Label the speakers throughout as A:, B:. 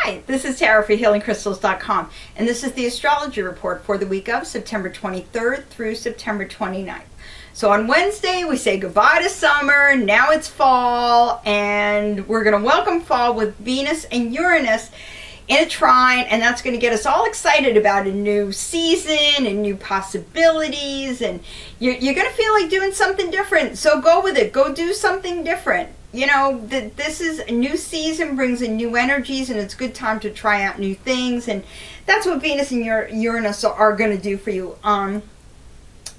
A: Hi, this is Tara for HealingCrystals.com, and this is the astrology report for the week of September 23rd through September 29th. So on Wednesday, we say goodbye to summer, now it's fall, and we're going to welcome fall with Venus and Uranus in a trine, and that's going to get us all excited about a new season and new possibilities, and you're going to feel like doing something different. So go with it. Go do something different. You know, this is a new season, brings in new energies, and it's a good time to try out new things, and that's what Venus and Uranus are going to do for you. On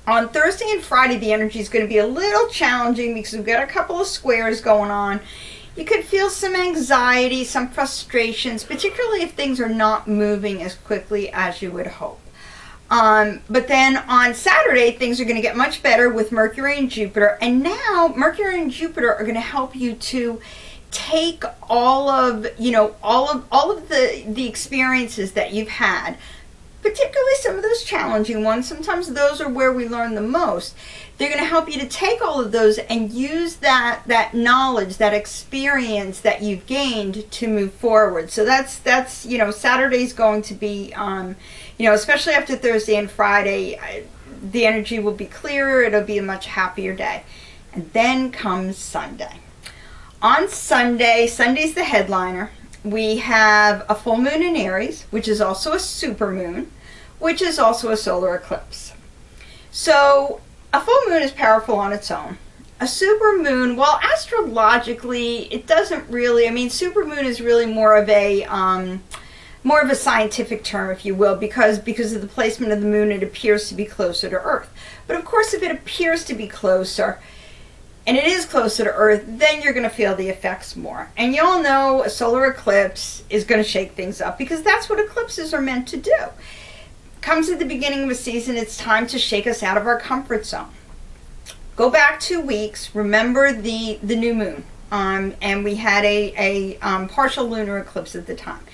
A: Thursday and Friday, the energy is going to be a little challenging because we've got a couple of squares going on. You could feel some anxiety, some frustrations, particularly if things are not moving as quickly as you would hope. But then on Saturday, things are going to get much better with Mercury and Jupiter. And now Mercury and Jupiter are going to help you to take all of the experiences that you've had, particularly some of those challenging ones. Sometimes those are where we learn the most. They're going to help you to take all of those and use that knowledge, that experience that you've gained to move forward. So that's Saturday's going to be, especially after Thursday and Friday, the energy will be clearer. It'll be a much happier day. And then comes Sunday. On Sunday, Sunday's the headliner. We have a full moon in Aries, which is also a supermoon, which is also a solar eclipse. So a full moon is powerful on its own. A supermoon, well, astrologically, it doesn't really. Supermoon is really more of a scientific term, if you will, because of the placement of the moon, it appears to be closer to Earth. But of course, if it appears to be closer, and it is closer to Earth, then you're going to feel the effects more. And you all know a solar eclipse is going to shake things up because that's what eclipses are meant to do. Comes at the beginning of a season, it's time to shake us out of our comfort zone. Go back 2 weeks, remember the new moon, and we had a partial lunar eclipse at the time.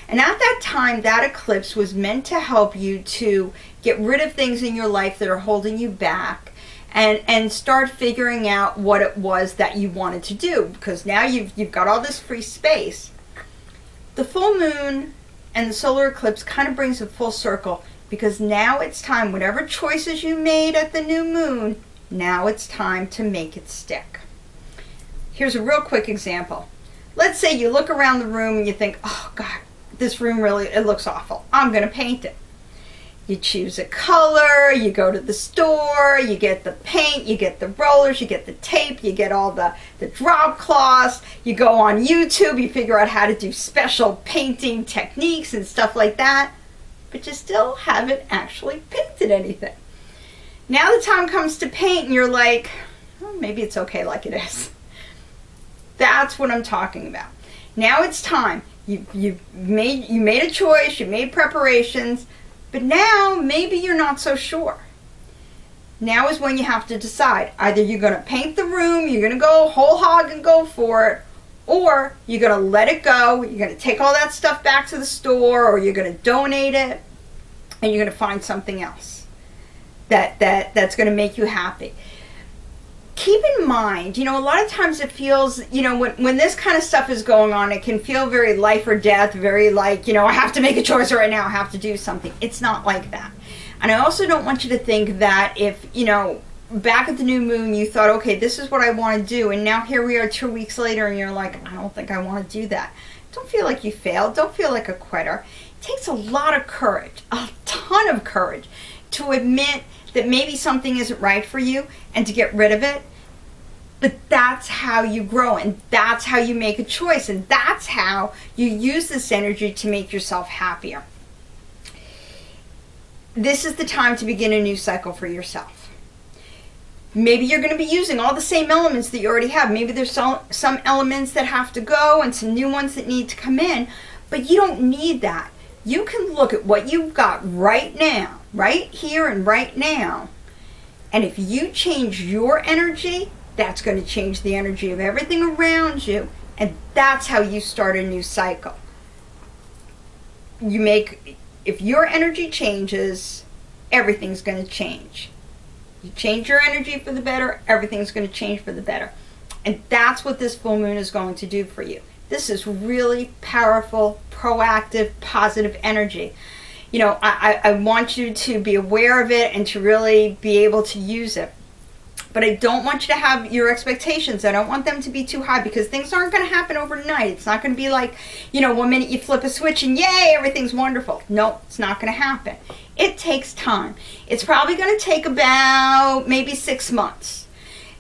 A: And at that time, that eclipse was meant to help you to get rid of things in your life that are holding you back, and start figuring out what it was that you wanted to do, because now you've got all this free space. The full moon and the solar eclipse kind of brings it full circle, because now it's time, whatever choices you made at the new moon, now it's time to make it stick. Here's a real quick example. Let's say you look around the room and you think, oh God, this room it looks awful. I'm going to paint it. You choose a color, you go to the store, you get the paint, you get the rollers, you get the tape, you get all the drop cloths, you go on YouTube, you figure out how to do special painting techniques and stuff like that, but you still haven't actually painted anything. Now the time comes to paint and you're like, oh, maybe it's okay like it is. That's what I'm talking about. Now it's time. You made a choice, you made preparations, but now maybe you're not so sure. Now is when you have to decide. Either you're going to paint the room, you're going to go whole hog and go for it, or you're going to let it go, you're going to take all that stuff back to the store, or you're going to donate it, and you're going to find something else that's going to make you happy. Keep in mind, a lot of times it feels, when this kind of stuff is going on, it can feel very life or death, very like, I have to make a choice right now, I have to do something. It's not like that. And I also don't want you to think that if, back at the new moon, you thought, okay, this is what I want to do, and now here we are 2 weeks later, and you're like, I don't think I want to do that. Don't feel like you failed. Don't feel like a quitter. It takes a lot of courage, a ton of courage, to admit that maybe something isn't right for you and to get rid of it. But that's how you grow, and that's how you make a choice, and that's how you use this energy to make yourself happier. This is the time to begin a new cycle for yourself. Maybe you're going to be using all the same elements that you already have. Maybe there's some elements that have to go and some new ones that need to come in, but you don't need that. You can look at what you've got right now, right here and right now, and if you change your energy, that's going to change the energy of everything around you, and that's how you start a new cycle. If your energy changes, everything's going to change. You change your energy for the better, everything's going to change for the better. And that's what this full moon is going to do for you. This is really powerful, proactive, positive energy. You know, I want you to be aware of it and to really be able to use it. But I don't want you to have your expectations. I don't want them to be too high, because things aren't going to happen overnight. It's not going to be like, you know, one minute you flip a switch and yay, everything's wonderful. No, it's not going to happen. It takes time. It's probably going to take about maybe 6 months.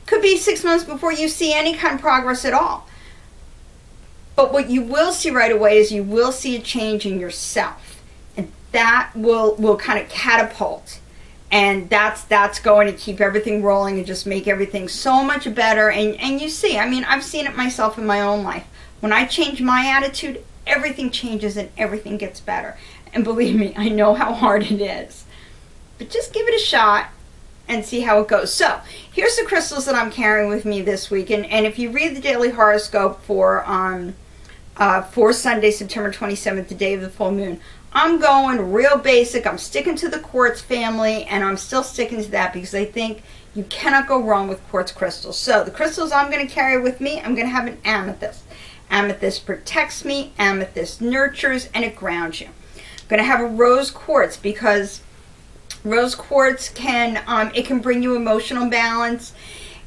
A: Could be 6 months before you see any kind of progress at all. But what you will see right away is you will see a change in yourself. And that will kind of catapult. And that's going to keep everything rolling and just make everything so much better. And you see, I mean, I've seen it myself in my own life. When I change my attitude, everything changes and everything gets better. And believe me, I know how hard it is. But just give it a shot and see how it goes. So, here's the crystals that I'm carrying with me this week. And if you read the daily horoscope for Sunday, September 27th, the day of the full moon, I'm going real basic. I'm sticking to the quartz family, and I'm still sticking to that because I think you cannot go wrong with quartz crystals. So the crystals I'm going to carry with me, I'm going to have an amethyst. Amethyst protects me, amethyst nurtures, and it grounds you. I'm going to have a rose quartz because rose quartz can it can bring you emotional balance.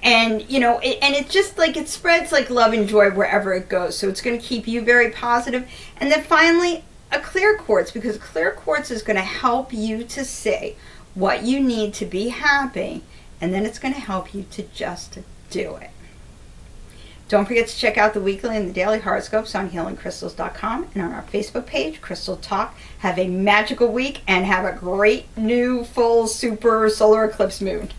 A: And, you know, it just like, it spreads like love and joy wherever it goes. So it's going to keep you very positive. And then finally, a clear quartz, because clear quartz is going to help you to say what you need to be happy, and then it's going to help you to just do it. Don't forget to check out the weekly and the daily horoscopes on healingcrystals.com and on our Facebook page, Crystal Talk. Have a magical week and have a great new full super solar eclipse moon.